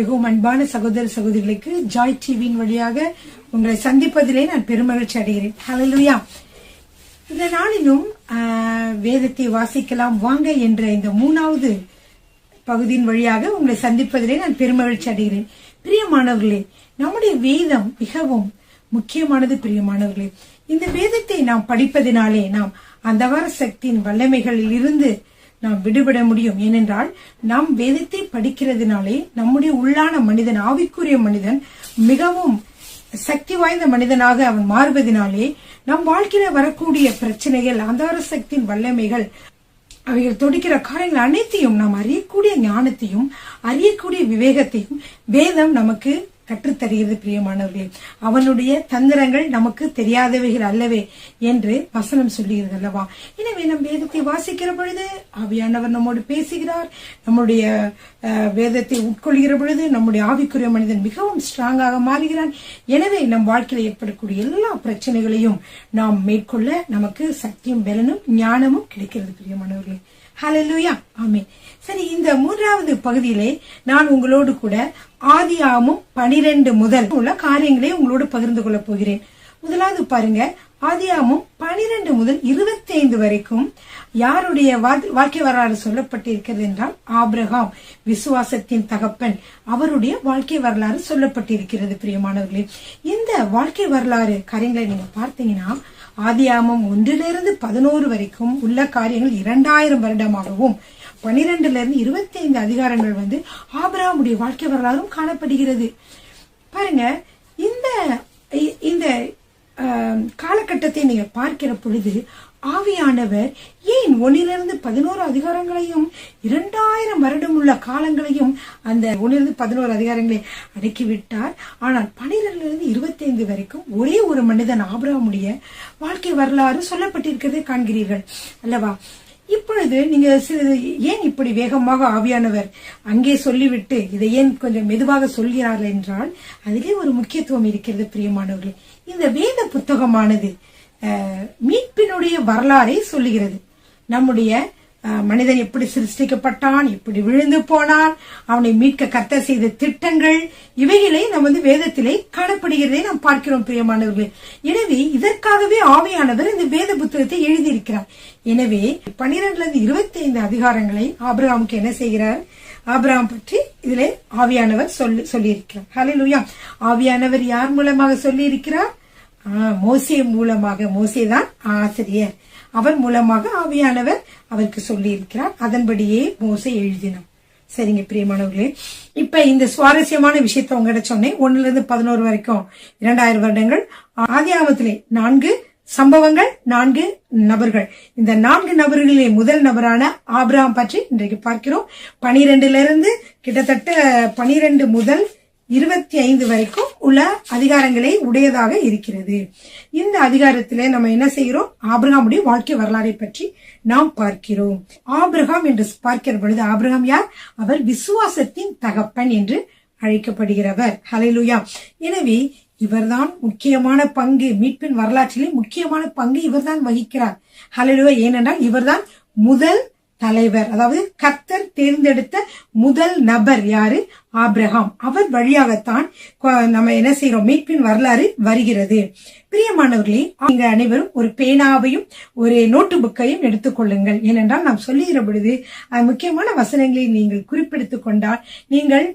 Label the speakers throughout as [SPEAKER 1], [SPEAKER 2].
[SPEAKER 1] மிகவும் அன்பான சகோதர சகோதரிகளுக்கு ஜாய் டிவியின் வழியாக உங்களை சந்திப்பதிலே நான் பெருமகிழ்ச்சி அடைகிறேன். ஹல்லேலூயா. இந்த நாளிலும் வேதத்தை வாசிக்கலாம் வாங்க என்ற இந்த 3வது பகுதியின் வழியாக உங்களை சந்திப்பதிலே நான் பெருமகிழ்ச்சி அடைகிறேன். பிரியமானவர்களே, நம்முடைய வேதம் மிகவும் முக்கியமானது. பிரியமானவர்களே, இந்த வேதத்தை நாம் படிப்பதினாலே நாம் அந்தகார சக்தியின் வல்லமைகளில் இருந்து நாம் விடுபட முடியும். ஏனென்றால் நாம் வேதத்தை படிக்கிறதுனாலே நம்முடைய உள்ளான மனிதன், ஆவிக்குரிய மனிதன் மிகவும் சக்தி வாய்ந்த மனிதனாக அவன் மாறுவதனாலே நம் வாழ்க்கையில வரக்கூடிய பிரச்சனைகள், அந்தகார சக்தியின் வல்லமைகள், அவைகள் தொடுக்கிற காரியங்கள் அனைத்தையும் நாம் அறியக்கூடிய ஞானத்தையும் அறியக்கூடிய விவேகத்தையும் வேதம் நமக்கு கற்றுத்தருகிறது. பிரியமானவர்களே, அவனுடைய தந்திரங்கள் நமக்கு தெரியாதவைகள் அல்லவே என்று வசனம் சொல்லுகிறது அல்லவா? எனவே நம் வேதத்தை வாசிக்கிற பொழுது ஆவியானவர் நம்மோடு பேசுகிறார். நம்முடைய வேதத்தை உட்கொள்கிற பொழுது நம்முடைய ஆவிக்குரிய மனிதன் மிகவும் ஸ்ட்ராங்காக மாறுகிறான். எனவே நம் வாழ்க்கையில் ஏற்படக்கூடிய எல்லா பிரச்சனைகளையும் நாம் மேற்கொள்ள நமக்கு சக்தியும் பலனும் ஞானமும் கிடைக்கிறது. பிரியமானவர்களே, ஹல்லேலூயா, ஆமென். சரி, இந்த 3வது பகுதியிலே நான் உங்களோடு கூட ஆதியாகமம் 12 முதல் உள்ள காரியங்களை உங்களோடு பகிர்ந்து கொள்ள போகிறேன். முதலாவது பாருங்க, ஆதியாகமம் 12 முதல் 25 வரைக்கும் யாருடைய வாழ்க்கை வரலாறு சொல்லப்பட்டிருக்கிறது என்றால் ஆபிரகாம், விசுவாசத்தின் தகப்பன், அவருடைய வாழ்க்கை வரலாறு சொல்லப்பட்டிருக்கிறது. பிரியமானவர்களே, இந்த வாழ்க்கை வரலாறு காரியங்களை நீங்க பார்த்தீங்கன்னா ஆதியாகமம் 1 - 11 வரைக்கும் உள்ள காரியங்கள் 2000 வருடமாகவும் 12 - 25 அதிகாரங்கள் ஆபிரகாமுடைய வாழ்க்கை வரலாறும் காணப்படுகிறது. பாருங்க, இந்த காலகட்டத்தை நீங்க பார்க்கிற பொழுது ஆவியானவர் ஏன் 1 - 11 அதிகாரங்களையும் 2000 வருடம் உள்ள காலங்களையும் அந்த 1 - 11 அதிகாரங்களை அடக்கிவிட்டார். ஆனால் 12 - 25 வரைக்கும் ஒரே ஒரு மனிதன் ஆபிரகாமுடைய வாழ்க்கை வரலாறு சொல்லப்பட்டிருக்கிறதை காண்கிறீர்கள் அல்லவா? இப்பொழுது நீங்க ஏன் இப்படி வேகமாக ஆவியானவர் அங்கே சொல்லிவிட்டு இதை ஏன் கொஞ்சம் மெதுவாக சொல்கிறார்கள் என்றால் அதிலே ஒரு முக்கியத்துவம் இருக்கிறது. பிரியமானவர்களே, இந்த வேத புத்தகமானது மீட்பினுடைய வரலாறை சொல்லுகிறது. நம்முடைய மனிதன் எப்படி சிருஷ்டிக்கப்பட்டான், எப்படி விழுந்து போனான், அவனை மீட்க கர்த்தர் செய்த திட்டங்கள், இவைகளை நமது வேதத்திலே காணப்படுகிறதை நாம் பார்க்கிறோம். பிரியமானவர்களே, எனவே இதற்காகவே ஆவியானவர் இந்த வேத புத்தகத்தை எழுதியிருக்கிறார். எனவே 12 - 25 அதிகாரங்களை ஆபிரகாமுக்கு என்ன செய்கிறார்? ஆபிரகாம் பற்றி இதிலே ஆவியானவர் சொல்லியிருக்கிறார். ஹல்லேலூயா. ஆவியானவர் யார் மூலமாக சொல்லி இருக்கிறார்? மோசே மூலமாக. மோசேதான் ஆசிரியர். அவர் மூலமாக ஆவியானவர் அவருக்கு சொல்லி இருக்கிறார். அதன்படியே மோசே எழுதினார். சரிங்க பிரியமானவர்களே, இப்ப இந்த சுவாரஸ்யமான விஷயத்த உங்ககிட்ட சொன்னேன். 1 - 11 வரைக்கும் 2000 வருடங்கள். ஆதியாகமத்திலே 4 சம்பவங்கள், 4 நபர்கள். இந்த 4 நபர்களிலே முதல் நபரான ஆபிரகாம் பற்றி இன்றைக்கு பார்க்கிறோம். 12 கிட்டத்தட்ட 12 முதல் 25 வரைக்கும் உள்ள அதிகாரங்களை உடையதாக இருக்கிறது. இந்த அதிகாரத்திலே நம்ம என்ன செய்கிறோம்? ஆபிரகாமுடைய வாழ்க்கை வரலாறை பற்றி நாம் பார்க்கிறோம். ஆபிரகாம் என்று பார்க்கிற பொழுது ஆபிரகாம் யார்? அவர் விசுவாசத்தின் தகப்பன் என்று அழைக்கப்படுகிறவர். ஹல்லேலூயா. எனவே இவர்தான் முக்கியமான பங்கு, மீட்பின் வரலாற்றிலே முக்கியமான பங்கு இவர்தான் வகிக்கிறார். ஹல்லேலூயா. ஏனென்றால் இவர்தான் முதல் தலைவர், அதாவது கர்த்தர் தேர்ந்தெடுத்த முதல் நபர் யாரு? ஆபிரகாம். அவர் வழியாகத்தான் நம்ம என்ன செய்யறோம்? மீட்பின் வரலாறு வருகிறது. பிரியமானவர்களே, நீங்க அனைவரும் ஒரு பேனாவையும் ஒரு நோட்டு புக்கையும் எடுத்துக்கொள்ளுங்கள். ஏனென்றால் நாம் சொல்லுகிற பொழுது முக்கியமான வசனங்களை நீங்கள் குறிப்பெடுத்துக் கொண்டால் நீங்கள்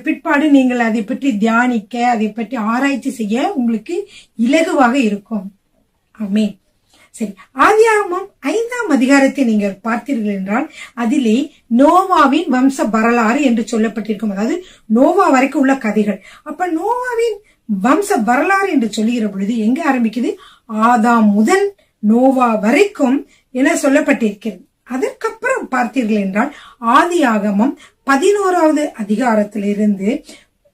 [SPEAKER 1] பிற்பாடு நீங்கள் அதை பற்றி தியானிக்க, அதை பற்றி ஆராய்ச்சி செய்ய உங்களுக்கு இலகுவாக இருக்கும். ஆமென். சரி, ஆதியாகமம் 5ஆம் அதிகாரத்தை நீங்கள் பார்த்தீர்கள் என்றால் அதிலே நோவாவின் வம்ச வரலாறு என்று சொல்லப்பட்டிருக்கும். அதாவது நோவா வரைக்கும் உள்ள கதைகள். அப்ப நோவாவின் வம்ச வரலாறு என்று சொல்லுகிற பொழுது எங்க ஆரம்பிக்குது? ஆதாம் முதல் நோவா வரைக்கும் என சொல்லப்பட்டிருக்கிறது. அதற்கப்புறம் பார்த்தீர்கள் என்றால் ஆதியாகமம் 11வது அதிகாரத்திலிருந்து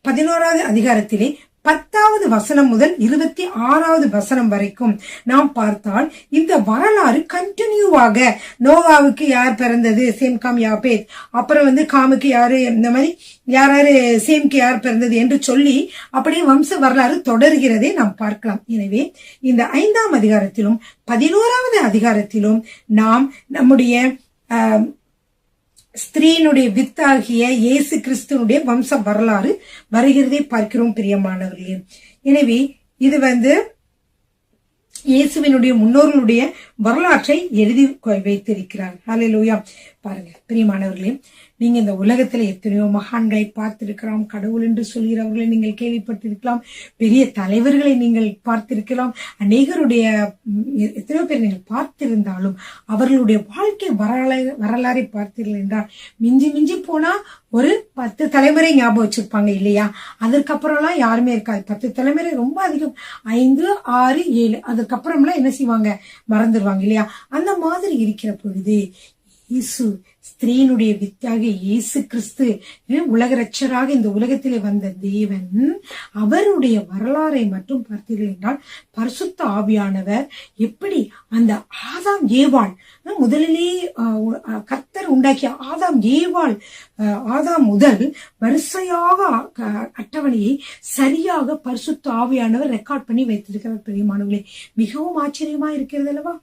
[SPEAKER 1] 11வது அதிகாரத்திலே 10வது வசனம் முதல் 26வது வசனம் வரைக்கும் நாம் பார்த்தால் இந்த வரலாறு கண்டினியூவாக நோவாவுக்கு யார் பிறந்தது? Same, com, யாபேத். அப்புறம் காமுக்கு யாரு, இந்த மாதிரி யாராரு சேம்க்கு யார் பிறந்தது என்று சொல்லி அப்படியே வம்ச வரலாறு தொடர்கிறதை நாம் பார்க்கலாம். எனவே இந்த 5ஆம் அதிகாரத்திலும் 11வது அதிகாரத்திலும் நாம் நம்முடைய ஸ்திரீனுடைய வித்தாகிய இயேசு கிறிஸ்துனுடைய வம்ச வரலாறு வருகிறதை பார்க்கிறோம் பிரியமானவர்களே. எனவே இது இயேசுவினுடைய முன்னோர்களுடைய வரலாற்றை எழுதி வைத்திருக்கிறார். ஹல்லேலூயா. பாருங்க பிரியமானவர்களே, நீங்க இந்த உலகத்துல எத்தனையோ மகான்களை பார்த்திருக்கலாம். கடவுள் என்று சொல்கிறவர்களை நீங்கள் கேள்விப்பட்டிருக்கலாம். பெரிய தலைவர்களை நீங்கள் பார்த்திருக்கலாம். அநேகருடைய எத்தனையோ பேர் நீங்கள் பார்த்திருந்தாலும் அவர்களுடைய வாழ்க்கை வரலாறை பார்த்தீர்கள் என்றால் மிஞ்சி போனா ஒரு 10 தலைமுறை ஞாபகம் வச்சிருப்பாங்க இல்லையா? அதற்கப்புறம்லாம் யாருமே இருக்காது. 10 தலைமுறை ரொம்ப அதிகம். 5, 6, 7 அதுக்கப்புறம்லாம் என்ன செய்வாங்க? மறந்துடுவாங்க இல்லையா? அந்த மாதிரி இருக்கிற பொழுது இயேசு ஸ்திரீனுடைய வித்தாக இயேசு கிறிஸ்து உலக ரட்சராக இந்த உலகத்திலே வந்த தேவன், அவருடைய வரலாறை மட்டும் பார்த்தீர்கள் என்றால் பரிசுத்த ஆவியானவர் எப்படி அந்த ஆதாம் ஏவாள், முதலிலே கர்த்தர் உண்டாக்கிய ஆதாம் ஏவாள், ஆதாம் முதல் வரிசையாக அட்டவணையை சரியாக பரிசுத்த ஆவியானவர் ரெக்கார்ட் பண்ணி வைத்திருக்கிறார். பெரியமானவர்களே, மிகவும் ஆச்சரியமா இருக்கிறது அல்லவா?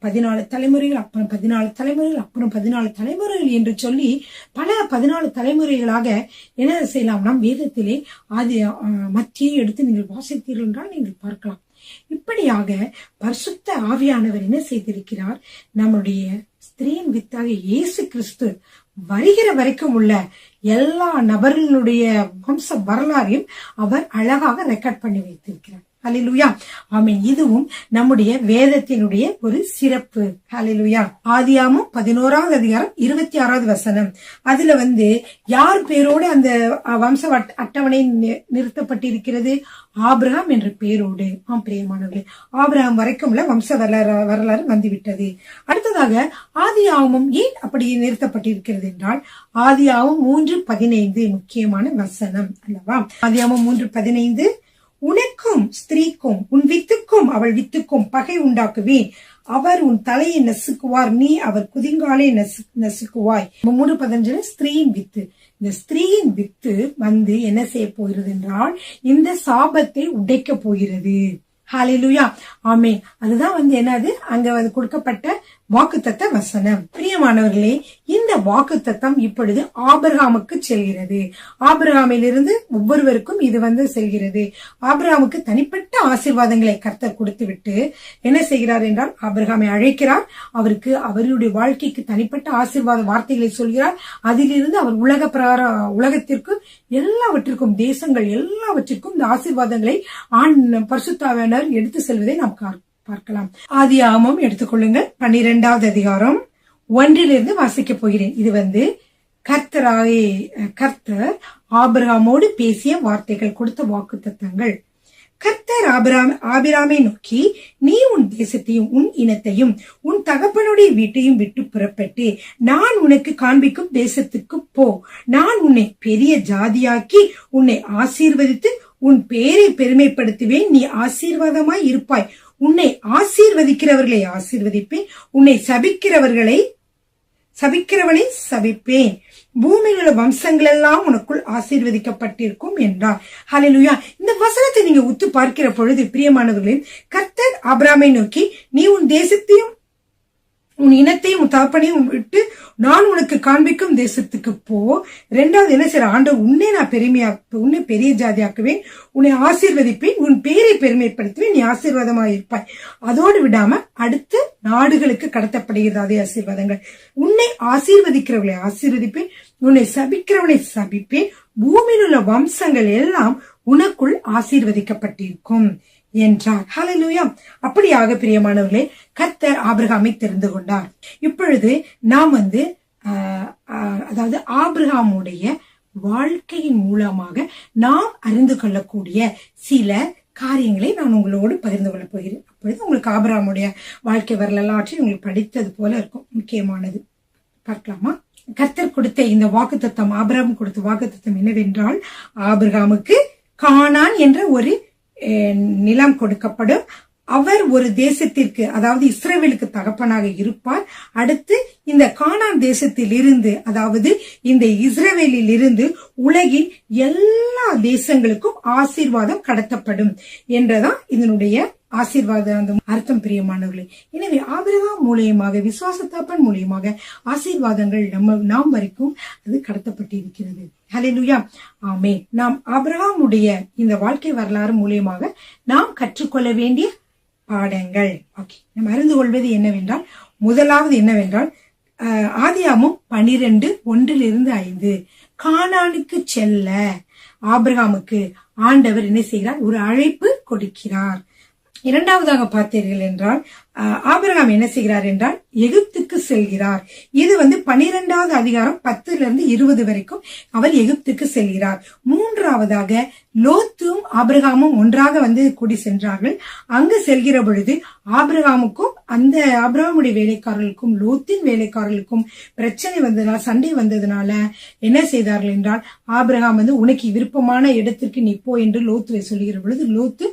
[SPEAKER 1] 14 தலைமுறைகள், அப்புறம் 14 தலைமுறைகள், அப்புறம் 14 தலைமுறைகள் என்று சொல்லி பல 14 தலைமுறைகளாக என்ன செய்யலாம்? நாம் வேதத்திலே மத்தியை எடுத்து நீங்கள் வாசித்தீர்கள் என்றால் நீங்கள் பார்க்கலாம். இப்படியாக பரிசுத்த ஆவியானவர் என்ன செய்திருக்கிறார்? நம்முடைய ஸ்திரீயின் வித்தாக இயேசு கிறிஸ்து வருகிற வரைக்கும் உள்ள எல்லா நபர்களுடைய வம்ச வரலாறையும் அவர் அழகாக ரெக்கார்ட் பண்ணி வைத்திருக்கிறார். ஹல்லேலூயா. ஆமென். இதுவும் நம்முடைய வேதத்தினுடைய ஒரு சிறப்பு. ஹல்லேலூயா. ஆதியாகமம் 11வது அதிகாரம் 26வது வசனம். அதுல யார் பேரோடு அந்த வம்ச அட்டவணை நிறுத்தப்பட்டிருக்கிறது? ஆபிரகாம் என்ற பேரோடு. பிரியமானவர்களே, ஆபிரகாம் வரைக்கும் உள்ள வம்ச வரலாறு வந்துவிட்டது. அடுத்ததாக ஆதியாகமம் ஏன் அப்படி நிறுத்தப்பட்டிருக்கிறது என்றால் ஆதியாகமம் 3:15 முக்கியமான வசனம் அல்லவா? ஆதியாகமம் 3:15, உனக்கும் ஸ்திரீக்கும் உன் வித்துக்கும் அவள் வித்துக்கும் பகை உண்டாக்குவேன். அவர் உன் தலையை நசுக்குவார், நீ அவர் குதிங்காலை நசுக்குவாய். 3:15 ஸ்திரீயின் வித்து. இந்த ஸ்திரீயின் வித்து என்ன செய்ய போகிறது என்றால் இந்த சாபத்தை உடைக்க போகிறது. ஹல்லேலூயா. ஆமென். அதுதான் என்னது அங்க கொடுக்கப்பட்ட வாக்குத்தத்த வசனம். பிரியமானவர்களே, இந்த வாக்குத்தத்தம் இப்பொழுது ஆபிரகாமுக்கு செல்கிறது. ஆபிரகாமிலிருந்து ஒவ்வொருவருக்கும் இது செல்கிறது. ஆபிரகாமுக்கு தனிப்பட்ட ஆசீர்வாதங்களை கர்த்தர் கொடுத்து விட்டு என்ன செய்கிறார் என்றால் ஆபிரகாமை அழைக்கிறார். அவருக்கு அவருடைய வாழ்க்கைக்கு தனிப்பட்ட ஆசீர்வாத வார்த்தைகளை சொல்கிறார். அதிலிருந்து அவர் உலகத்திற்கு எல்லாவற்றிற்கும், தேசங்கள் எல்லாவற்றிற்கும் இந்த ஆசீர்வாதங்களை பரிசுத்தாவியானவர் எடுத்து செல்வதை நாம் பார்க்கலாம். ஆதியாகமம் எடுத்துக்கொள்ளுங்கள், 12வது அதிகாரம் 1 வாசிக்க போகிறேன். இது கர்த்தர் ஆபிரகாமோடு பேசிய வார்த்தைகள், கொடுத்த வாக்குத்தத்தங்கள். கர்த்தர் ஆபிராமை நோக்கி, நீ உன் தேசத்தையும் உன் இனத்தையும் உன் தகப்பனுடைய வீட்டையும் விட்டு புறப்பட்டு நான் உனக்கு காண்பிக்கும் தேசத்துக்கு போ. நான் உன்னை பெரிய ஜாதியாக்கி உன்னை ஆசீர்வதித்து உன் பேரை பெருமைப்படுத்துவேன். நீ ஆசீர்வாதமாய் இருப்பாய். உன்னை ஆசீர்வதிக்கிறவர்களை ஆசீர்வதிப்பேன், உன்னை சபிக்கிறவனை சபிப்பேன். பூமியில் உள்ள வம்சங்கள் எல்லாம் உனக்குள் ஆசீர்வதிக்கப்பட்டிருக்கும் என்றார். ஹல்லேலூயா. இந்த வசனத்தை நீங்க உத்து பார்க்கிற பொழுது பிரியமானவர்களே, கர்த்தர் ஆபிரகாமை நோக்கி, நீ உன் தேசத்தையும் உன் இனத்தையும் உன் தகப்பனையும் விட்டு நான் உனக்கு காண்பிக்கும் தேசத்துக்கு போ. 2வது என்ன செய்ற? ஆண்டவர் உன்னை பெரிய ஜாதியாக்குவேன், உன்னை ஆசீர்வதிப்பேன், உன் பேரை பெருமைப்படுத்துவேன், நீ ஆசீர்வாதமாயிருப்பாய். அதோடு விடாம அடுத்து நாடுகளுக்கு கடத்தப்படுகிறது அதே ஆசீர்வாதங்கள். உன்னை ஆசீர்வதிக்கிறவர்களை ஆசீர்வதிப்பேன், உன்னை சபிக்கிறவனை சபிப்பேன், பூமியில் உள்ள வம்சங்கள் எல்லாம் உனக்குள் ஆசீர்வதிக்கப்பட்டிருக்கும் என்றார். ஹல்லேலூயா. அப்படியாக பிரியமானவர்களே, கர்த்தர் ஆபிரகாமை தெரிந்து கொண்டார். இப்பொழுது நாம் அதாவது ஆபிரகாமுடைய வாழ்க்கையின் மூலமாக நாம் அறிந்து கொள்ளக்கூடிய சில காரியங்களை நான் உங்களோடு பகிர்ந்து கொள்ள போகிறேன். அப்பொழுது உங்களுக்கு ஆபிரகாமுடைய வாழ்க்கை வரலாற்றை உங்களுக்கு படித்தது போல இருக்கும். முக்கியமானது பார்க்கலாமா? கர்த்தர் கொடுத்த இந்த வாக்குத்தத்தம், ஆபிரகாம் கொடுத்த வாக்குத்தத்தம் என்னவென்றால், ஆபிரகாமுக்கு கானான் என்ற ஒரு நிலம் கொடுக்கப்படும். அவர் ஒரு தேசத்திற்கு, அதாவது இஸ்ரவேலுக்கு தகப்பனாக இருப்பார். அடுத்து இந்த கானான் தேசத்தில் இருந்து, அதாவது இந்த இஸ்ரவேலில் இருந்து உலகின் எல்லா தேசங்களுக்கும் ஆசீர்வாதம் கடத்தப்படும் என்றதான் இதனுடைய ஆசீர்வாதம் அந்த அர்த்தம் பிரியமானவர்களே. எனவே ஆபிரகாம் மூலியமாக, விசுவாசத்தாப்பன் மூலியமாக ஆசீர்வாதங்கள் நாம் வரைக்கும் அது கடத்தப்பட்டு இருக்கிறது. ஹல்லேலூயா, ஆமென். நாம் ஆபிரகாமுடைய இந்த வாழ்க்கை வரலாறு மூலியமாக நாம் கற்றுக்கொள்ள வேண்டிய பாடங்கள். ஓகே, நம்ம அறிந்து கொள்வது என்னவென்றால், முதலாவது என்னவென்றால் ஆதியாகமம் 12:1-5 கானானுக்கு செல்ல ஆபிரகாமுக்கு ஆண்டவர் என்ன செய்கிறார்? ஒரு அழைப்பு கொடுக்கிறார். இரண்டாவதாக பார்த்தீர்கள் என்றால் ஆபிரகாம் என்ன செய்கிறார் என்றால் எகிப்துக்கு செல்கிறார். இது 12வது அதிகாரம் 10-20 வரைக்கும் அவர் எகிப்துக்கு செல்கிறார். மூன்றாவதாக லோத்தும் ஆபிரகாமும் ஒன்றாக கூடி சென்றார்கள். அங்கு செல்கிற பொழுது ஆபிரகாமுக்கும் அந்த ஆபிரகாமுடைய வேலைக்காரர்களுக்கும் லோத்தின் வேலைக்காரர்களுக்கும் பிரச்சனை வந்ததுனால, சண்டை வந்ததுனால என்ன செய்தார்கள் என்றால், ஆபிரகாம் உனக்கு விருப்பமான இடத்திற்கு நீ போ என்று லோத்துவை சொல்லுகிற பொழுது லோத்து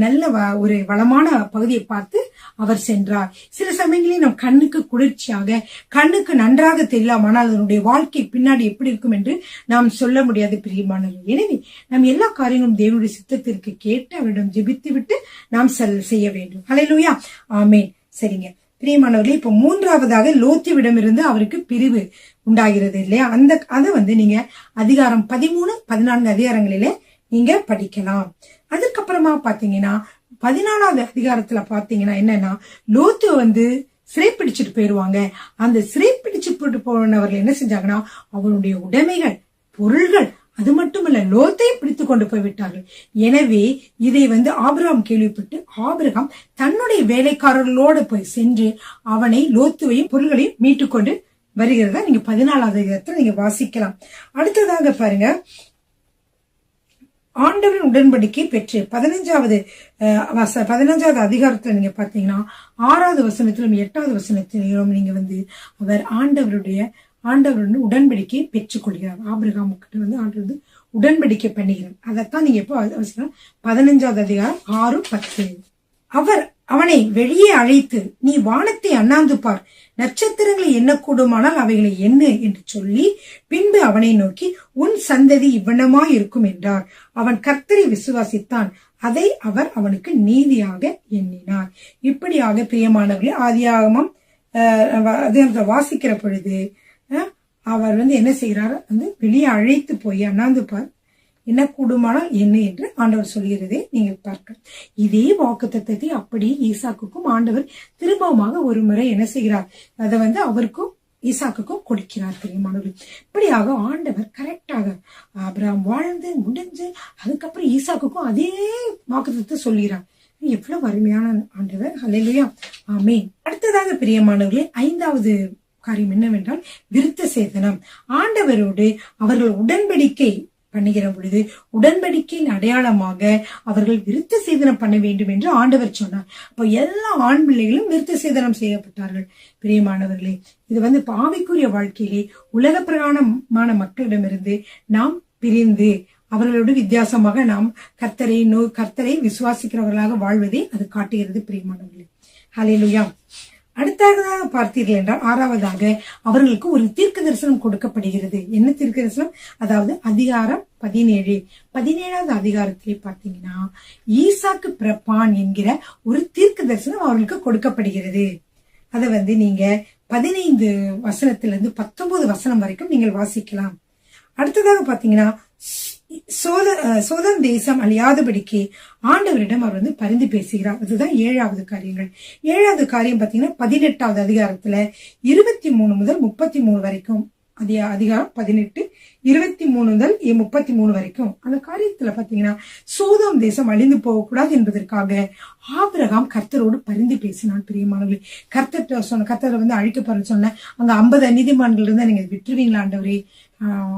[SPEAKER 1] நல்ல ஒரு வளமான பகுதியை பார்த்து அவர் சென்றார். சில சமயங்களில் நம் கண்ணுக்கு குளிர்ச்சியாக, கண்ணுக்கு நன்றாக தெரியலாம், ஆனால் அதனுடைய வாழ்க்கை பின்னாடி எப்படி இருக்கும் என்று நாம் சொல்ல முடியாது பிரியமானவர்கள். எனவே நாம் எல்லா காரியங்களும் தேவனுடைய சித்தத்திற்கு கேட்டு அவரிடம் ஜெபித்து விட்டு நாம் செய்ய வேண்டும். ஹல்லேலூயா, ஆமென். சரிங்க பிரியமானவர்களே, இப்ப மூன்றாவதாக லோத்துவிடம் இருந்து அவருக்கு பிரிவு உண்டாகிறது இல்லையா? அதை நீங்க அதிகாரம் 13-14 அதிகாரங்களிலே நீங்க படிக்கலாம். அதுக்கப்புறமா பாத்தீங்கன்னா 14வது அதிகாரத்துல பாத்தீங்கன்னா என்னன்னா, லோத்து சிறைப்பிடிச்சிட்டு போயிருவாங்க. அந்த சிறைப்பிடிச்சு போட்டு போனவர்கள் என்ன செஞ்சாங்கன்னா, அவனுடைய உடைமைகள், பொருள்கள், அது மட்டுமல்ல லோத்தை பிடித்து கொண்டு போய்விட்டார்கள். எனவே இதை ஆபிரகாம் கேள்விப்பட்டு ஆபிரகாம் தன்னுடைய வேலைக்காரர்களோடு போய் சென்று அவனை, லோத்துவையும் பொருள்களையும் மீட்டு கொண்டு வருகிறதா நீங்க 14வது அதிகாரத்துல நீங்க வாசிக்கலாம். அடுத்ததாக பாருங்க, ஆண்டவரின் உடன்படிக்கை பெற்று 15வது அதிகாரத்துல நீங்க பாத்தீங்கன்னா 6வது வசனத்திலும் 8வது வசனத்திலும் நீங்க அவர் ஆண்டவருடன் உடன்படிக்கை பெற்றுக் கொள்கிறார். ஆபிரகாம் கிட்ட ஆண்டவர் உடன்படிக்கை பண்ணுகிறார். அதைத்தான் நீங்க எப்போ 15வது அதிகாரம் 6-10. அவனை வெளியே அழைத்து, நீ வானத்தை அண்ணாந்து பார், நட்சத்திரங்களை எண்ணக்கூடுமானால் அவைகளை எண்ணு என்று சொல்லி, பின்பு அவனை நோக்கி, உன் சந்ததி இவ்வனமாய் இருக்கும் என்றார். அவன் கர்த்தரை விசுவாசித்தான், அதை அவர் அவனுக்கு நீதியாக எண்ணினார். இப்படியாக பிரியமானவர்களே, ஆதியாகமம் வாசிக்கிற பொழுது அவர் என்ன செய்கிறார்? வெளியே அழைத்து போய் அண்ணாந்து பார், என்ன கூடுமானால் என்ன என்று ஆண்டவர் சொல்கிறதே நீங்க பார்க்க. இதே வாக்குத்தத்தத்தை அப்படி ஈசாக்குக்கும் ஆண்டவர் திரும்பமாக ஒரு முறை என்ன செய்கிறார்? அதை அவருக்கும் ஈசாக்குக்கும் கொடுக்கிறார் பிரியமானவர்கள். இப்படியாக ஆண்டவர் கரெக்டாக ஆபிரகாம் வாழ்ந்து முடிஞ்சு அதுக்கப்புறம் ஈசாக்குக்கும் அதே வாக்குத்தத்தை சொல்கிறார். எவ்வளவு அருமையான ஆண்டவர். ஹல்லேலூயா, ஆமென். அடுத்ததாக பிரியமானவர்களே, 5வது காரியம் என்னவென்றால் விருத்த சேதனம். ஆண்டவரோடு அவர்கள் உடன்படிக்கை பண்ணுகிற பொழுது உடன்படிக்கையின் அடையாளமாக அவர்கள் விருத்த சேதனம் பண்ண வேண்டும் என்று ஆண்டவர் சொன்னார். அப்போ எல்லா ஆண் பிள்ளைகளும் விருத்த சேதனம் செய்யப்பட்டார்கள் பிரியமானவர்களே. இது ஆவிக்குரிய வாழ்க்கையிலே உலக பிரகாரமான மக்களிடமிருந்து நாம் பிரிந்து அவர்களோடு வித்தியாசமாக நாம் கர்த்தரை விசுவாசிக்கிறவர்களாக வாழ்வதை அது காட்டுகிறது பிரியமானவர்களே. ஹல்லேலூயா. அடுத்ததாக பார்த்தீர்கள் என்றால் 6வதாக அவர்களுக்கு ஒரு தீர்க்க தரிசனம் கொடுக்கப்படுகிறது. என்ன தீர்க்க தரிசனம்? அதாவது அதிகாரம் 17வது அதிகாரத்திலே பார்த்தீங்கன்னா ஈசாக்கு பிறப்பான் என்கிற ஒரு தீர்க்க தரிசனம் அவர்களுக்கு கொடுக்கப்படுகிறது. அதை நீங்க 15 வசனத்திலிருந்து 19 வசனம் வரைக்கும் நீங்கள் வாசிக்கலாம். அடுத்ததாக பாத்தீங்கன்னா சோதம் தேசம் அழியாதபடிக்கு ஆண்டவரிடம் அவர் பரிந்து பேசுகிறார். அதுதான் 7வது காரியங்கள். 7வது காரியம் பாத்தீங்கன்னா 18வது அதிகாரத்துல 23 முதல் 33 வரைக்கும், அதிகாரம் 18 23 முதல் 33 வரைக்கும் அந்த காரியத்துல பாத்தீங்கன்னா சோதோம் தேசம் அழிந்து போகக்கூடாது என்பதற்காக ஆபிரகாம் கர்த்தரோடு பரிந்து பேசினான் பிரியமானவர்களே. கர்த்தர் அழிக்கப்படுற சொன்ன அங்க 50 நீதிமான்கள் இருந்தா நீங்க விட்டுருவீங்களா ஆண்டவரே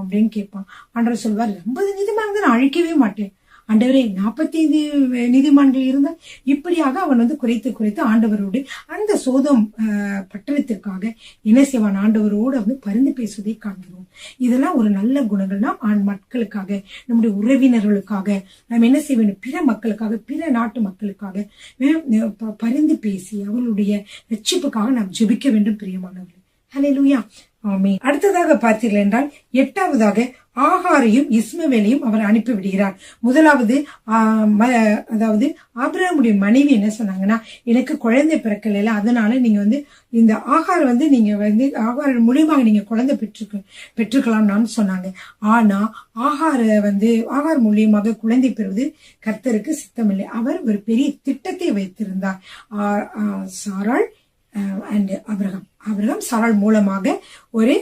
[SPEAKER 1] அப்படின்னு கேட்பான். ஆண்டவர் சொல்வார், 50 நீதிமான்கள் நான் அழிக்கவே மாட்டேன் ஆண்டவரே, 45 நீதிமான்கள் இருந்தா. இப்படியாக அவன் குறைத்து ஆண்டவரோடு அந்த சோதம் பட்டணத்திற்காக என்ன செய்வான்? ஆண்டவரோடு பரிந்து பேசுவதை காண்கிறோம். இதெல்லாம் ஒரு நல்ல குணங்கள். நாம் மக்களுக்காக, நம்முடைய உறவினர்களுக்காக நாம் என்ன செய்ய வேண்டும்? பிற மக்களுக்காக, பிற நாட்டு மக்களுக்காக பரிந்து பேசி அவர்களுடைய ரட்சிப்புக்காக நாம் ஜெபிக்க வேண்டும் பிரியமானவர்கள். ஹல்லேலூயா, ஆமென். அடுத்ததாக பார்த்தீர்கள் என்றால் 8வதாக ஆகாரையும் இஸ்மவேலையும் அவர் அனுப்பிவிடுகிறார். முதலாவது அதாவது ஆபிரகாமுடைய மனைவி என்ன சொன்னாங்கன்னா, எனக்கு குழந்தை பிறக்கல, அதனால நீங்க இந்த ஆகார் நீங்க ஆகார் மூலியமாக நீங்க குழந்தை பெற்றுக்கலாம்னு சொன்னாங்க. ஆனா ஆகார் மூலியமாக குழந்தை பெறுவது கர்த்தருக்கு சித்தமில்லை. அவர் ஒரு பெரிய திட்டத்தை வைத்திருந்தார். சாராள் அண்ட் அபிரகாம் சாராள் மூலமாக ஒரு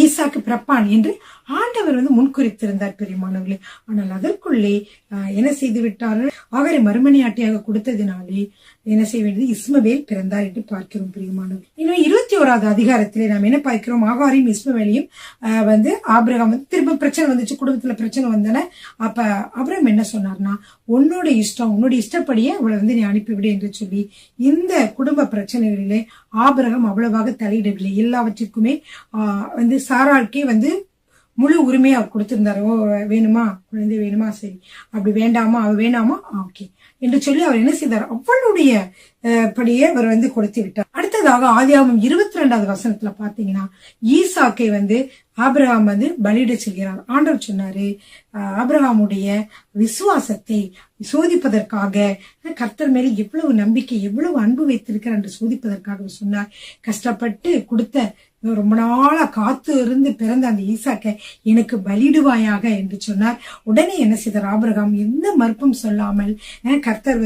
[SPEAKER 1] ஈசாக்கு பிறப்பான் என்று ஆண்டவர் முன்குறித்திருந்தார் பிரியமானவர்களே. ஆனால் அதற்குள்ளே என்ன செய்து விட்டார்கள்? ஆகாரை மறுமனையாட்டியாக கொடுத்ததினாலே என்ன செய்ய வேண்டியது? இஸ்மவேல் பிறந்தார் என்று பார்க்கிறோம் பிரியமானவர்கள். இன்னும் 21வது அதிகாரத்திலே நாம் என்ன பார்க்கிறோம்? ஆகாரையும் இஸ்மவேலையும் ஆபிரகாம் திரும்ப பிரச்சனை வந்துச்சு, குடும்பத்துல பிரச்சனை வந்தன. அப்ப ஆபிரகாம் என்ன சொன்னார்னா, உன்னோட இஷ்டம், உன்னோட இஷ்டப்படியே அவளை நீ அனுப்பிவிடு என்று சொல்லி இந்த குடும்ப பிரச்சனைகளிலே ஆபிரகாம் அவ்வளவாக தலையிடவில்லை. எல்லாவற்றிற்குமே சாராளுக்கே முழு உரிமையை அவர் கொடுத்திருந்தாரு. ஓ வேணுமா, குழந்தை வேணுமா, சரி, அப்படி வேண்டாமா, அவ வேணாமா, ஓகே என்று சொல்லி அவர் என்ன செய்தார்? அவளுடைய படியே அவர் கொடுத்து விட்டார். அடுத்ததாக ஆதியாகமம் 22வது வசனத்துல பாத்தீங்கன்னா, ஈசாக்கை ஆபிரகாம் பலியிட செல்கிறார். ஆண்டவர் சொன்னாரு, ஆபிரகாமுடைய விசுவாசத்தை சோதிப்பதற்காக, கர்த்தர் மேல எவ்வளவு நம்பிக்கை, எவ்வளவு அன்பு வைத்திருக்கிறார் என்று சோதிப்பதற்காக சொன்னார். கஷ்டப்பட்டு கொடுத்த, ரொம்ப நாளா காத்து இருந்து பிறந்த அந்த ஈசாக்கை எனக்கு பலிடுவாயாக என்று சொன்னார். உடனே என்ன செய்தார்? ஆபிரகாம் எந்த மறுப்பும் சொல்லாமல் கர்த்தர்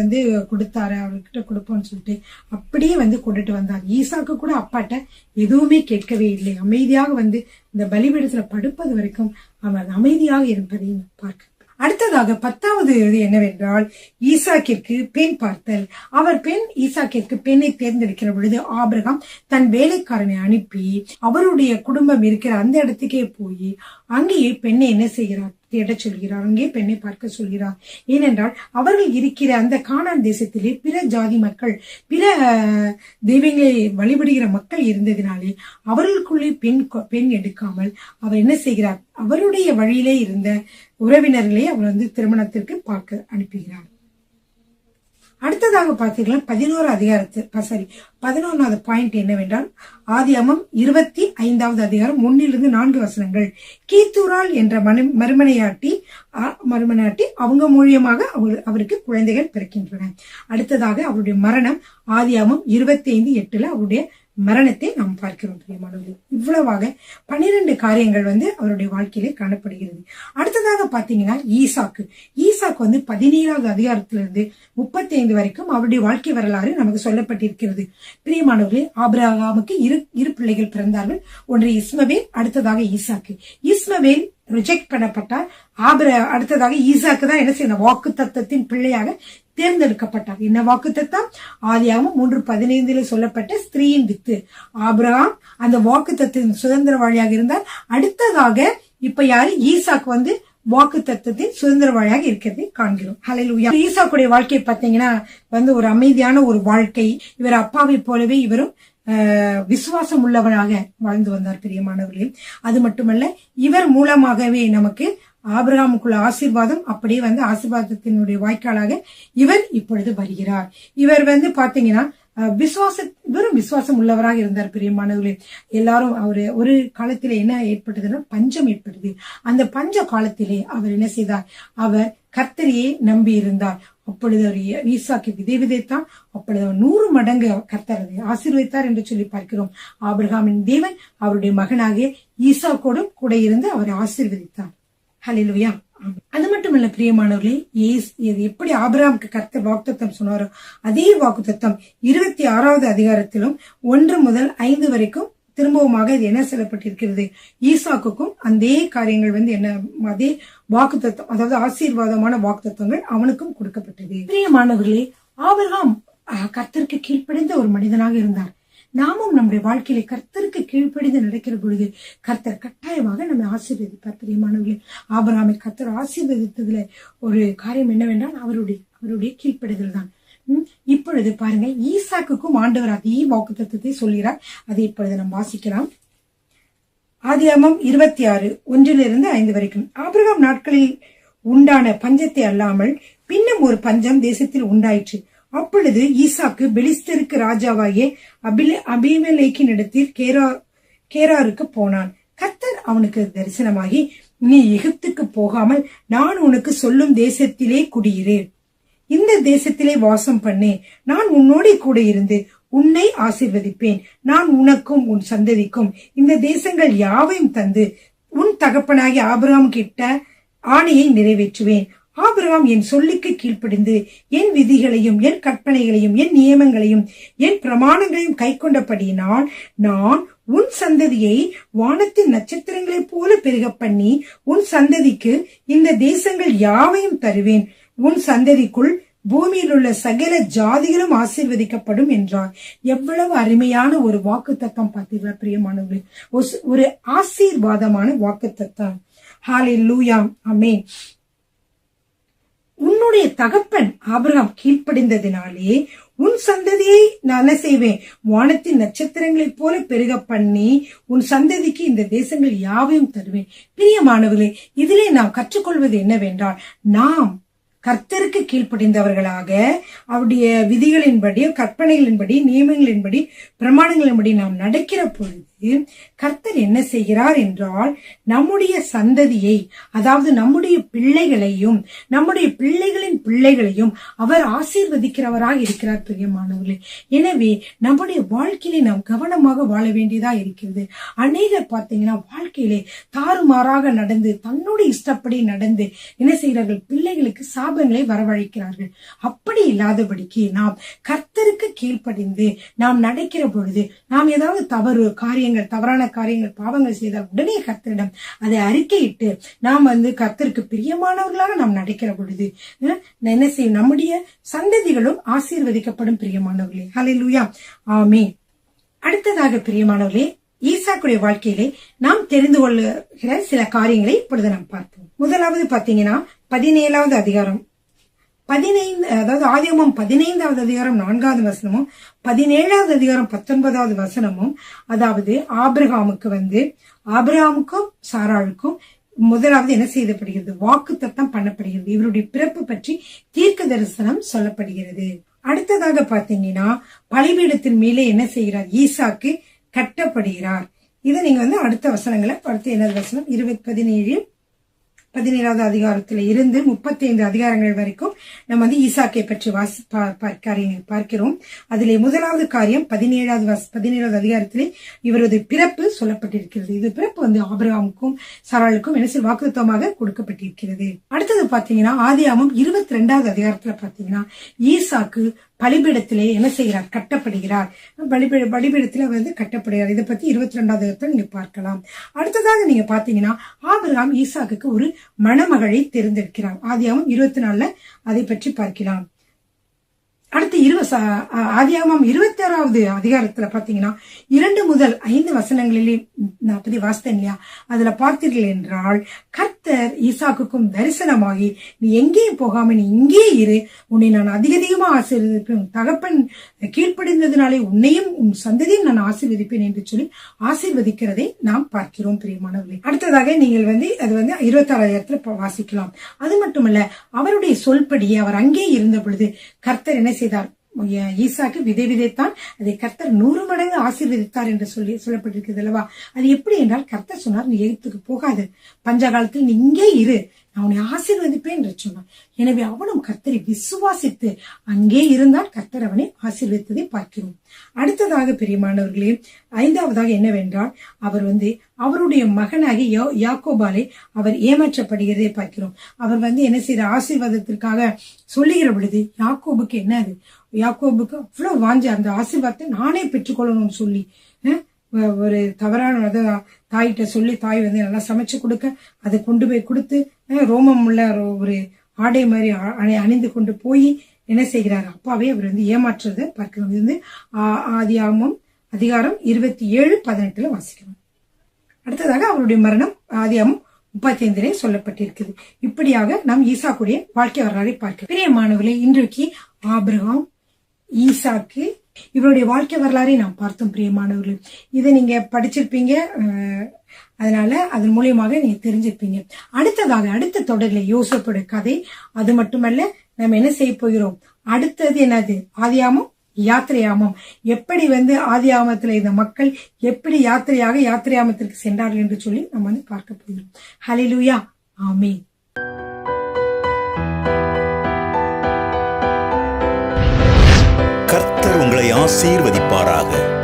[SPEAKER 1] கொடுத்தாரு, அவர்கிட்ட கொடுப்போம்னு சொல்லிட்டு அப்படியே கொண்டுட்டு வந்தார். ஈசாக்கு கூட அப்பாட்ட எதுவுமே கேட்கவே இல்லை. அமைதியாக இந்த பலிபீடத்துல படுப்பது வரைக்கும் அவர் அமைதியாக இருப்பதை பார்க்க. அடுத்ததாக 10வது என்னவென்றால், ஈசாக்கிற்கு பெண் பார்த்தல். அவர் ஈசாக்கிற்கு பெண்ணை தேர்ந்தெடுக்கிற பொழுது ஆபிரகாம் தன் வேலைக்காரனை அனுப்பி அவருடைய குடும்பம் இருக்கிற அந்த இடத்துக்கே போய் அங்கேயே பெண்ணை என்ன செய்கிறார்? தேட சொல்கிறார். அங்கே பெண்ணை பார்க்க சொல்கிறார். ஏனென்றால் அவர்கள் இருக்கிற அந்த கானான் தேசத்திலே பிற ஜாதி மக்கள், பிற தெய்வங்களை வழிபடுகிற மக்கள் இருந்ததினாலே அவர்களுக்குள்ளே பெண் எடுக்காமல் அவர் என்ன செய்கிறார்? அவருடைய வழியிலே இருந்த உறவினர்களே அவர் திருமணத்திற்கு பார்க்க அனுப்புகிறார். அடுத்ததாக பார்த்தீங்கன்னா 11வது பாயிண்ட் என்னவென்றால், ஆதியாகமம் 25வது அதிகாரம் 1லிருந்து 4 வசனங்கள். கீத்தூரால் என்ற மறுமனையாட்டி அவங்க மூலியமாக அவருக்கு குழந்தைகள் பிறக்கின்றன. அடுத்ததாக அவருடைய மரணம் ஆதியாகமம் 25:8 அவருடைய மரணத்தை நாம் பார்க்கிறோம் பிரியமானவர்களே. இவ்வளவாக 12 காரியங்கள் அவருடைய வாழ்க்கையிலே காணப்படுகிறது. அடுத்ததாக பாத்தீங்கன்னா ஈசாக்கு 17வது அதிகாரத்திலிருந்து 35 வரைக்கும் அவருடைய வாழ்க்கை வரலாறு நமக்கு சொல்லப்பட்டிருக்கிறது. பிரியமானவர்களே, ஆபிரகாமுக்கு இரு பிள்ளைகள் பிறந்தார்கள். ஒன்று இஸ்மவேல், அடுத்ததாக ஈசாக்கு. இஸ்மவேல் ரிஜெக்ட் பண்ணப்பட்டார். அடுத்ததாக ஈசாக்கு தான் என்ன செய்யணும்? வாக்கு தத்தத்தின் பிள்ளையாக தேர்ந்தெடுக்கப்பட்டார். என்ன வாக்கு தத்தம்? ஆதியாகமம் 3:15 சொல்லப்பட்ட ஸ்திரீயின் வித்து. ஆபிரகாம் அந்த வாக்கு தத்தின் சுதந்திரவாளியாக இருந்தார். அடுத்ததாக இப்ப யாரு? ஈசாக்கு வாக்கு தத்தத்தின் சுதந்திரவாளியாக இருக்கிறதை காண்கிறோம். ஹல்லேலூயா. ஈசாக்குடைய வாழ்க்கை பாத்தீங்கன்னா ஒரு அமைதியான ஒரு வாழ்க்கை. இவர் அப்பாவை போலவே இவரும் விசுவாசம் உள்ளவராக வாழ்ந்து வந்தார் பிரியமானவர்களே. அது மட்டுமல்ல, இவர் மூலமாகவே நமக்கு ஆபிரகாமுக்குள்ள ஆசீர்வாதம் அப்படியே ஆசீர்வாதத்தினுடைய வாய்க்காலாக இவர் இப்பொழுது வருகிறார். இவர் பாத்தீங்கன்னா வெறும் விசுவாசம் உள்ளவராக இருந்தார் பிரியமானவர்களே. எல்லாரும் ஒரு காலத்திலே என்ன ஏற்பட்டதுன்னா பஞ்சம் ஏற்பட்டது. அந்த பஞ்ச காலத்திலே அவர் என்ன செய்தார்? அவர் கர்த்தரையே நம்பி இருந்தார். அப்பொழுது அவர் ஈசாக்கு விதை விதைத்தான். அப்பொழுது அவர் 100 மடங்கு கர்த்தர் ஆசீர்வதித்தார் என்று சொல்லி பார்க்கிறோம். ஆபிரகாமின் தேவன் அவருடைய மகனாகிய ஈசாக்கோடும் கூட இருந்து அவரை ஆசீர்வதித்தார். ஹல்லேலூயா. அது மட்டுமல்ல பிரியமானவர்களே, எப்படி ஆபிரகாமுக்கு கர்த்தர் வாக்குத்தத்தம் சொன்னாரோ அதே வாக்குத்தத்தம் 26வது அதிகாரத்திலும் 1 முதல் 5 வரைக்கும் திரும்பவுமாக இது என்ன சொல்லப்பட்டிருக்கிறது? ஈசாக்குக்கும் அதே காரியங்கள் என்ன, அதே வாக்குத்தத்தம், அதாவது ஆசீர்வாதமான வாக்குத்தத்தங்கள் அவனுக்கும் கொடுக்கப்பட்டது. பிரியமானவர்களே, ஆபிரகாம் கர்த்தருக்கு கீழ்ப்படிந்த ஒரு மனிதனாக இருந்தார். நாமும் நம்முடைய வாழ்க்கையில கர்த்தருக்கு கீழ்ப்படிந்து நடக்கிற பொழுது கர்த்தர் கட்டாயமாக நம்மை ஆசீர்வதிப்பார் பிரியமானவர்களே. ஆபிரகாமை கர்த்தர் ஆசீர்வதித்ததுல ஒரு காரியம் என்னவென்றால் அவருடைய கீழ்ப்படிதல் தான். இப்பொழுது பாருங்க, ஈசாக்குக்கும் ஆண்டவர் அதே வாக்குத்தத்தத்தை சொல்கிறார். அதை இப்பொழுது நாம் வாசிக்கலாம். ஆதியாகமம் 26:1-5 வரைக்கும். ஆபிரகாம் நாட்களில் உண்டான பஞ்சத்தை அல்லாமல் பின்னும் ஒரு பஞ்சம் தேசத்தில் உண்டாயிற்று. அப்பொழுது ஈசாக்கு பெலிஸ்தருக்கு ராஜாவாகிய அபிமெலேக்கின் இடத்தில் கேராருக்கு போனான். கர்த்தர் அவனுக்கு தரிசனமாகி, நீ எகிப்துக்கு போகாமல் நான் உனக்கு சொல்லும் தேசத்திலே குடியிரு, இந்த தேசத்திலே வாசம் பண்ணு, நான் உன்னோட கூட இருந்து உன்னை ஆசீர்வதிப்பேன், நான் உனக்கும் உன் சந்ததிக்கும் இந்த தேசங்கள் யாவையும் தந்து உன் தகப்பனாகி ஆபிரகாம் கிட்ட ஆணையை நிறைவேற்றுவேன். ஆபிரகாம் என் சொல்லுக்கு கீழ்ப்படிந்து என் விதிகளையும் என் கற்பனைகளையும் என் நியமங்களையும் என் பிரமாணங்களையும் கை கொண்டபடியினால் நான் உன் சந்ததியை வானத்தின் நட்சத்திரங்களைப் போல பெருக பண்ணி உன் சந்ததிக்கு இந்த தேசங்கள் யாவையும் தருவேன். உன் சந்ததிக்குள் பூமியில் உள்ள சகல ஜாதிகளும் ஆசீர்வதிக்கப்படும் என்றார். எவ்வளவு அருமையான ஒரு வாக்குத்தத்தம் பார்த்தீங்களா பிரியமானவர்களே? ஒரு ஆசீர்வாதமான வாக்குத்தத்தம். ஹல்லேலூயா, ஆமென். உன்னுடைய தகப்பன் ஆபிரகாம் கீழ்ப்படிந்ததினாலே உன் சந்ததியை நான் என்ன செய்வேன், வானத்தின் நட்சத்திரங்களைப் போல பெருக பண்ணி உன் சந்ததிக்கு இந்த தேசங்கள் யாவையும் தருவேன். பிரியமானவர்களே, இதிலே நாம் கற்றுக்கொள்வது என்னவென்றால், நாம் கர்த்தருக்கு கீழ்ப்படிந்தவர்களாக அவருடைய விதிகளின்படி கற்பனைகளின்படி நியமங்களின்படி பிரமாணங்களின்படி நாம் நடக்கிற பொழுது கர்த்தர் என்ன செய்கிறார் என்றால், நம்முடைய சந்ததியை, அதாவது நம்முடைய பிள்ளைகளையும் நம்முடைய பிள்ளைகளின் பிள்ளைகளையும் அவர் ஆசீர்வதிக்கிறவராக இருக்கிறார் பிரியமானவர்களே. எனவே நம்முடைய வாழ்க்கையிலே நாம் கவனமாக வாழ வேண்டியதா இருக்கிறது. அநேகர் பார்த்தீங்கன்னா வாழ்க்கையிலே தாறுமாறாக நடந்து தன்னுடைய இஷ்டப்படி நடந்து என்ன செய்கிறார்கள், பிள்ளைகளுக்கு சாபங்களை வரவழைக்கிறார்கள். அப்படி இல்லாதபடிக்கு நாம் கர்த்தருக்கு கீழ்ப்படிந்து நாம் நடக்கிற பொழுது, நாம் ஏதாவது தவறான காரியங்கள் பாவங்கள் செய்தால் உடனே கர்த்தரிடம் அதை அறிக்கையிட்டு நாம் கர்த்தருக்கு பிரியமானவர்களாக நாம் நடக்கிற பொழுது என்ன செய்யும், நம்முடைய சந்ததிகளும் ஆசீர்வதிக்கப்படும் பிரியமானவர்களே. ஹல்லேலூயா, ஆமென். அடுத்ததாக பிரியமானவர்களே, ஈசாக்குடைய வாழ்க்கையிலே நாம் தெரிந்து கொள்ளுகிற சில காரியங்களை இப்பொழுது நாம் பார்ப்போம். முதலாவது பாத்தீங்கன்னா 17வது அதிகாரம் 15, அதாவது ஆதியாகமம் 15வது அதிகாரம் 4வது வசனமும் 17வது அதிகாரம் 19வது வசனமும், அதாவது ஆபிரகாமுக்கும் சாராளுக்கும் முதலாவது என்ன செய்யப்படுகிறது, வாக்குத்தத்தம் பண்ணப்படுகிறது. இவருடைய பிறப்பு பற்றி தீர்க்க தரிசனம் சொல்லப்படுகிறது. அடுத்ததாக பாத்தீங்கன்னா பலிபீடத்தின் மேலே என்ன செய்கிறார், ஈசாக்கு கட்டப்படுகிறார். இதை நீங்க அடுத்த வசனங்களை அடுத்த என்ன வசனம் 17வது அதிகாரத்துல இருந்து 35 அதிகாரங்கள் வரைக்கும் நம்ம ஈசாக்கை பற்றி பார்க்கிறோம். அதிலே முதலாவது காரியம் 17வது அதிகாரத்திலே இவரது பிறப்பு சொல்லப்பட்டிருக்கிறது. இது பிறப்பு ஆபிரகாமுக்கும் சாராளுக்கும் என்ன வாக்குத்தத்தமாக கொடுக்கப்பட்டிருக்கிறது. அடுத்தது பாத்தீங்கன்னா ஆதியாகமம் 22வது அதிகாரத்துல பாத்தீங்கன்னா ஈசாக்கு பலிபீடத்திலே என்ன செய்கிறார், கட்டப்படுகிறார். பலிபீடத்திலே கட்டப்படுகிறார். இதை பத்தி 22வது அதிகாரத்தை நீங்க பார்க்கலாம். அடுத்ததாக நீங்க பாத்தீங்கன்னா ஆபிரகாம் ஈசாக்குக்கு ஒரு மணமகளை தேர்ந்தெடுக்கிறார். ஆதியாகமம் 24ல அதை பற்றி பார்க்கலாம். அடுத்து ஆதியாகமம் 26வது அதிகாரத்துல பாத்தீங்கன்னா 2 முதல் 5 வசனங்களிலே நான் பத்தி வாசித்தேன் இல்லையா, அதுல பார்த்தீர்கள் என்றால் கர்த்தர் ஈசாக்குக்கும் தரிசனமாகி, நீ எங்கேயும் போகாம நீ இங்கே இரு, உன்னை நான் அதிகமா ஆசீர்வதிப்பேன், தகப்பன் கீழ்ப்படிந்ததினாலே உன்னையும் உன் சந்ததியும் நான் ஆசீர்வதிப்பேன் என்று சொல்லி ஆசீர்வதிக்கிறதை நாம் பார்க்கிறோம் பிரியமானவர்களே. அடுத்ததாக நீங்கள் அது 26வது அதிகாரத்துல வாசிக்கலாம். அது மட்டுமல்ல, அவருடைய சொல்படி அவர் அங்கே இருந்த பொழுது கர்த்தர் என்ன செய்தார், ஈசாக்கு விதை விதைத்தான், அதை கர்த்தர் 100 மடங்கு ஆசீர்வதித்தார் என்று சொல்லப்பட்டிருக்கிறது அல்லவா. அது எப்படி என்றால், கர்த்தர் சொன்னார், நீ எகிப்துக்கு போகாது, பஞ்ச காலத்தில் நீ இங்கே இரு, நான் உன்னை ஆசீர்வதிப்பேன் என்று சொன்னார். எனவே அவனும் கர்த்தரை விசுவாசித்து அங்கே இருந்தால் கர்த்தர் அவனை ஆசீர்வதித்ததை பார்க்கிறோம். அடுத்ததாக பிரியமானவர்களே, 5வதாக என்னவென்றால், அவர் அவருடைய மகனாகி யாக்கோபாலை அவர் ஏமாற்றப்படுகிறதை பார்க்கிறோம். அவர் என்ன செய்யற, ஆசீர்வாதத்திற்காக சொல்லுகிற பொழுது யாக்கோபுக்கு என்னது, யாக்கோபுக்கு அவ்வளவு வாஞ்ச அந்த ஆசீர்வாதத்தை நானே பெற்றுக்கொள்ளணும்னு சொல்லி ஒரு தவறான தாயிட்ட சொல்லி, தாய் நல்லா சமைச்சு கொடுக்க அதை கொண்டு போய் கொடுத்து ரோமம் உள்ள ஒரு ஆடை மாதிரி அணிந்து கொண்டு போய் என்ன செய்கிறார், அப்பாவே அவர் ஏமாற்றுறதை பார்க்கிறோம். இது ஆதியாகமம் அதிகாரம் 27:18 வாசிக்கணும். அடுத்ததாக அவருடைய மரணம் ஆதியாகமம் 35 சொல்லப்பட்டிருக்குது. இப்படியாக நாம் ஈசாக்குடைய வாழ்க்கை வரலாறை பார்க்கிறோம். பிரியமானவர்களே, இன்றைக்கு ஆபிரகாம், ஈசாக்கு இவருடைய வாழ்க்கை வரலாறை நாம் பார்த்தோம் பிரியமானவர்களே. இதை நீங்க படிச்சிருப்பீங்க, அதனால அதன் மூலியமாக நீங்க தெரிஞ்சிருப்பீங்க. அடுத்த தொடர்ல யோசேப்புடைய கதை, அது மட்டுமல்ல நம்ம என்ன செய்ய போகிறோம், அடுத்தது என்னது, ஆதியாகமம் யாத்திரையாமம். எப்படி ஆதி ஆமத்துல இந்த மக்கள் எப்படி யாத்திரையாமத்திற்கு சென்றார்கள் என்று சொல்லி நம்ம பார்க்க போகிறோம். ஹல்லேலூயா, ஆமென்.
[SPEAKER 2] கர்த்தர் உங்களை ஆசீர்வதிப்பாராக.